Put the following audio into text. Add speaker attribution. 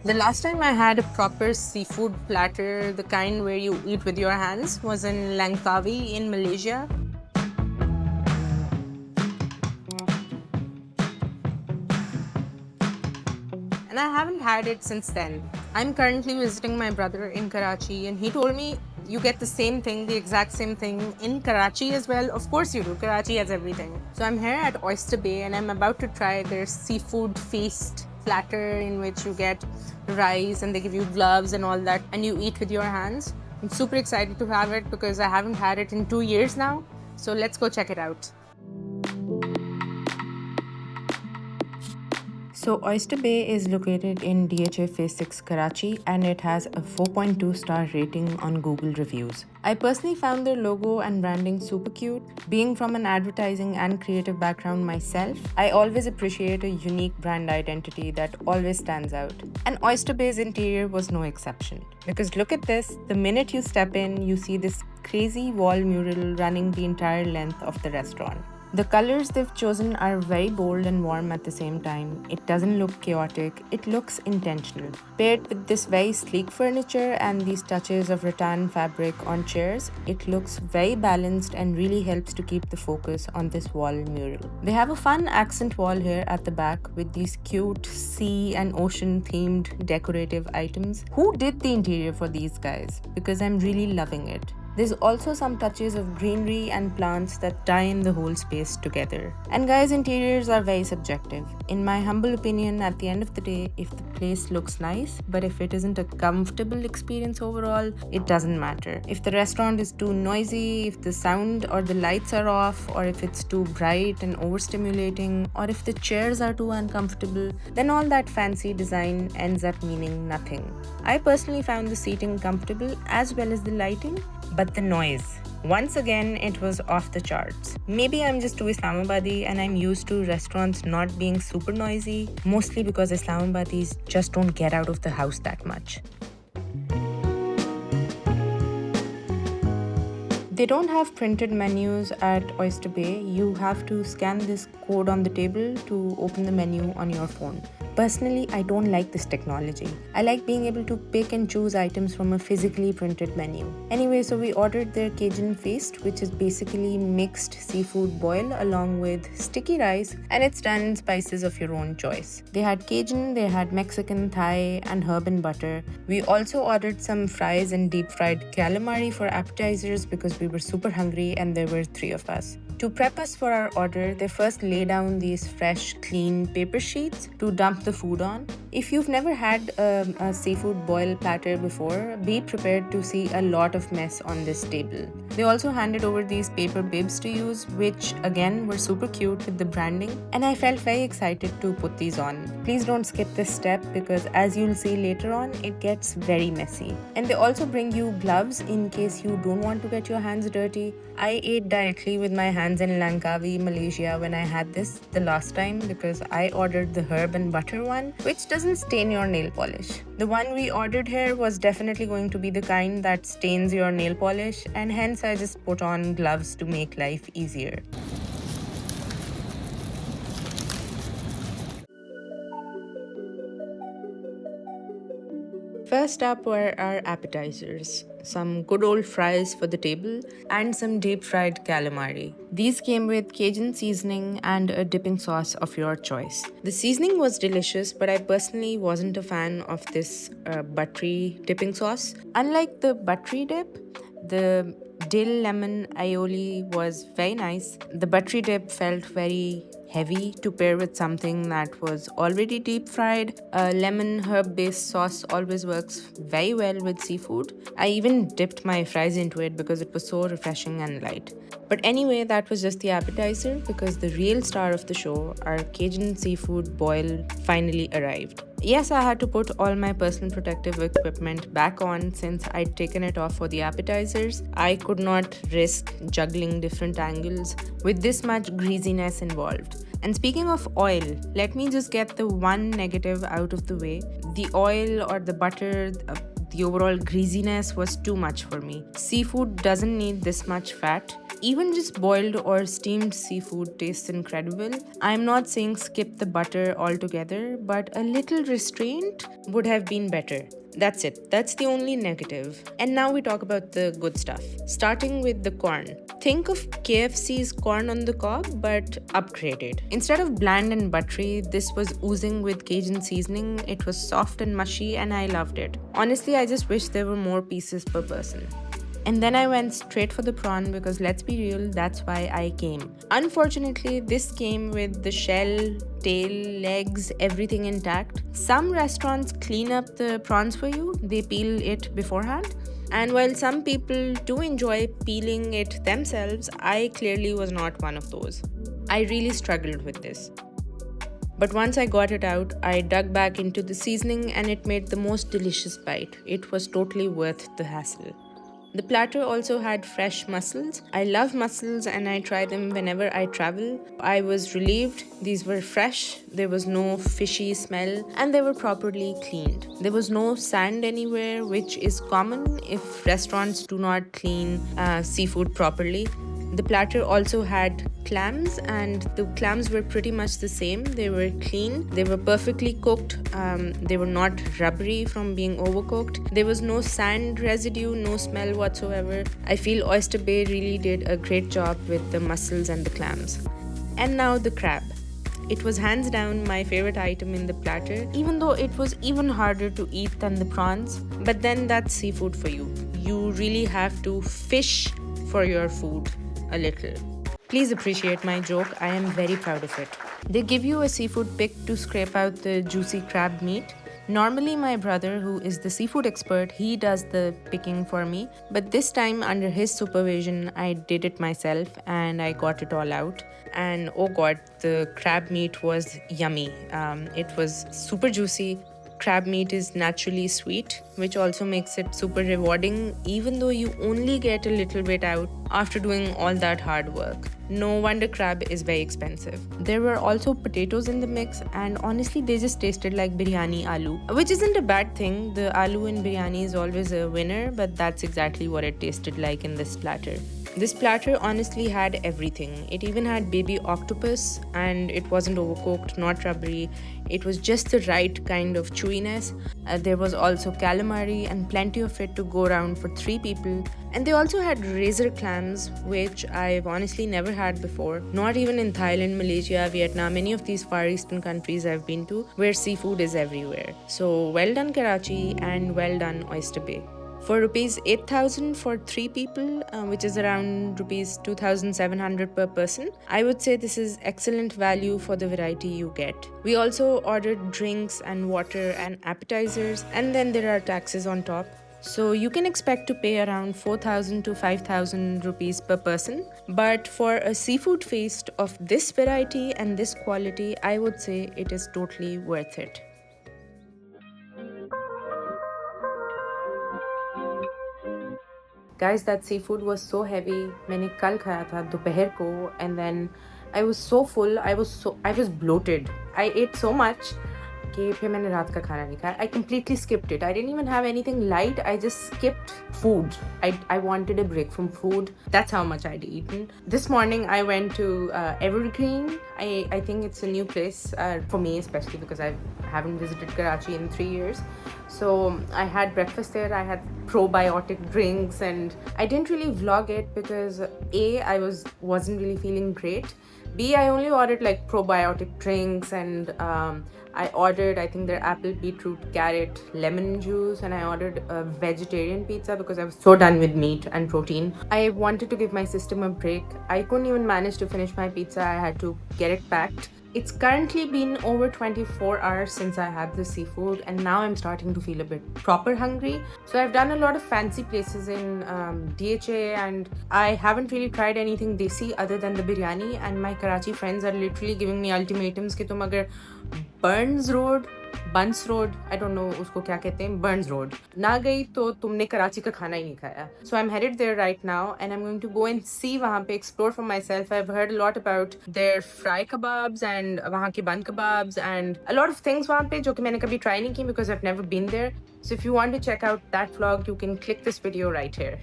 Speaker 1: The last time I had a proper seafood platter, the kind where you eat with your hands, was in Langkawi in Malaysia. And I haven't had it since then. I'm currently visiting my brother in Karachi, and he told me you get the same thing, the exact same thing in Karachi as well. Of course you do. Karachi has everything. So I'm here at Oyster Bay and I'm about to try their seafood feast platter in which you get rice and they give you gloves and all that and you eat with your hands. I'm super excited to have it because I haven't had it in 2 years now. So let's go check it out. So Oyster Bay is located in DHA Phase 6 Karachi and it has a 4.2 star rating on Google reviews. I personally found their logo and branding super cute. Being from an advertising and creative background myself, I always appreciate a unique brand identity that always stands out. And Oyster Bay's interior was no exception. Because look at this, the minute you step in, you see this crazy wall mural running the entire length of the restaurant. The colors they've chosen are very bold and warm at the same time. It doesn't look chaotic, it looks intentional. Paired with this very sleek furniture and these touches of rattan fabric on chairs, it looks very balanced and really helps to keep the focus on this wall mural. They have a fun accent wall here at the back with these cute sea and ocean themed decorative items. Who did the interior for these guys? Because I'm really loving it. There's also some touches of greenery and plants that tie in the whole space together. And guys, interiors are very subjective. In my humble opinion, at the end of the day, if the place looks nice, but if it isn't a comfortable experience overall, it doesn't matter. If the restaurant is too noisy, if the sound or the lights are off, or if it's too bright and overstimulating, or if the chairs are too uncomfortable, then all that fancy design ends up meaning nothing. I personally found the seating comfortable as well as the lighting, but the noise. Once again, it was off the charts. Maybe I'm just too Islamabadi and I'm used to restaurants not being super noisy, mostly because Islamabadis just don't get out of the house that much. They don't have printed menus at Oyster Bay. You have to scan this code on the table to open the menu on your phone. Personally, I don't like this technology. I like being able to pick and choose items from a physically printed menu. Anyway, so we ordered their Cajun feast, which is basically mixed seafood boil along with sticky rice, and it's done in spices of your own choice. They had Cajun, they had Mexican, Thai, and herb and butter. We also ordered some fries and deep fried calamari for appetizers because we were super hungry and there were 3 of us. To prep us for our order, they first lay down these fresh, clean paper sheets to dump the food on. If you've never had a seafood boil platter before, be prepared to see a lot of mess on this table. They also handed over these paper bibs to use, which again were super cute with the branding, and I felt very excited to put these on. Please don't skip this step because as you'll see later on, it gets very messy. And they also bring you gloves in case you don't want to get your hands dirty. I ate directly with my hands in Langkawi, Malaysia when I had this the last time because I ordered the herb and butter one, which doesn't stain your nail polish. The one we ordered here was definitely going to be the kind that stains your nail polish, and hence I just put on gloves to make life easier. First up were our appetizers, some good old fries for the table, and some deep fried calamari. These came with Cajun seasoning and a dipping sauce of your choice. The seasoning was delicious, but I personally wasn't a fan of this buttery dipping sauce. Unlike the buttery dip, the dill lemon aioli was very nice. The buttery dip felt very heavy to pair with something that was already deep fried. A lemon herb based sauce always works very well with seafood. I even dipped my fries into it because it was so refreshing and light. But anyway, that was just the appetizer because the real star of the show, our Cajun seafood boil, finally arrived. Yes, I had to put all my personal protective equipment back on since I'd taken it off for the appetizers. I could not risk juggling different angles with this much greasiness involved. And speaking of oil, let me just get the one negative out of the way. The oil or the butter, the overall greasiness was too much for me. Seafood doesn't need this much fat. Even just boiled or steamed seafood tastes incredible. I'm not saying skip the butter altogether, but a little restraint would have been better. That's it. That's the only negative. And now we talk about the good stuff. Starting with the corn. Think of KFC's corn on the cob, but upgraded. Instead of bland and buttery, this was oozing with Cajun seasoning. It was soft and mushy, and I loved it. Honestly, I just wish there were more pieces per person. And then I went straight for the prawn because let's be real, that's why I came. Unfortunately, this came with the shell, tail, legs, everything intact. Some restaurants clean up the prawns for you, they peel it beforehand. And while some people do enjoy peeling it themselves, I clearly was not one of those. I really struggled with this. But once I got it out, I dug back into the seasoning and it made the most delicious bite. It was totally worth the hassle. The platter also had fresh mussels. I love mussels and I try them whenever I travel. I was relieved. These were fresh, there was no fishy smell, and they were properly cleaned. There was no sand anywhere, which is common if restaurants do not clean seafood properly. The platter also had clams, and the clams were pretty much the same. They were clean, they were perfectly cooked, they were not rubbery from being overcooked. There was no sand residue, no smell whatsoever. I feel Oyster Bay really did a great job with the mussels and the clams. And now the crab. It was hands down my favorite item in the platter, even though it was even harder to eat than the prawns. But then that's seafood for you. You really have to fish for your food a little. Please appreciate my joke, I am very proud of it. They give you a seafood pick to scrape out the juicy crab meat. Normally my brother, who is the seafood expert, he does the picking for me. But this time under his supervision, I did it myself and I got it all out. And oh god, the crab meat was yummy. It was super juicy. Crab meat is naturally sweet, which also makes it super rewarding, even though you only get a little bit out after doing all that hard work. No wonder crab is very expensive. There were also potatoes in the mix, and honestly, they just tasted like biryani aloo, which isn't a bad thing. The aloo in biryani is always a winner, but that's exactly what it tasted like in this platter. This platter honestly had everything. It even had baby octopus, and it wasn't overcooked, not rubbery. It was just the right kind of chewiness. There was also calamari and plenty of it to go around for 3 people. And they also had razor clams, which I've honestly never had before. Not even in Thailand, Malaysia, Vietnam, any of these Far Eastern countries I've been to, where seafood is everywhere. So well done Karachi, and well done Oyster Bay. For rupees 8,000 for 3 people, which is around rupees 2,700 per person, I would say this is excellent value for the variety you get. We also ordered drinks and water and appetizers, and then there are taxes on top. So you can expect to pay around 4,000 to 5,000 rupees per person. But for a seafood feast of this variety and this quality, I would say it is totally worth it. Guys, that seafood was so heavy. मैंने कल खाया था दोपहर को, and then I was so full. I was bloated. I ate so much कि फिर मैंने रात का खाना नहीं खाया. I completely skipped it. I didn't even have anything light. I just skipped food. I wanted a break from food. That's how much I'd eaten. This morning I went to Evergreen. I think it's a new place for me, especially because I haven't visited Karachi in 3 years. So I had breakfast there. I had probiotic drinks, and I didn't really vlog it because A, I wasn't really feeling great. B, I only ordered like probiotic drinks, and I ordered, I think, their apple, beetroot, carrot, lemon juice, and I ordered a vegetarian pizza because I was so done with meat and protein. I wanted to give my system a break. I couldn't even manage to finish my pizza. I had to get it packed. It's currently been over 24 hours since I had the seafood, and now I'm starting to feel a bit proper hungry. So I've done a lot of fancy places in DHA, and I haven't really tried anything desi other than the biryani, and my Karachi friends are literally giving me ultimatums कि तुम अगर Buns Road, I don't know उसको क्या कहते हैं, Burns Road ना गई तो तुमने कराची का खाना ही नहीं खाया. So I'm headed there right now, and I'm going to go and see वहाँ पे, explore for myself. I've heard a lot about their fry kebabs and वहाँ के bun kebabs and a lot of things वहाँ पे जो कि मैंने कभी try नहीं की because I've never been there. So if you want to check out that vlog, you can click this video right here.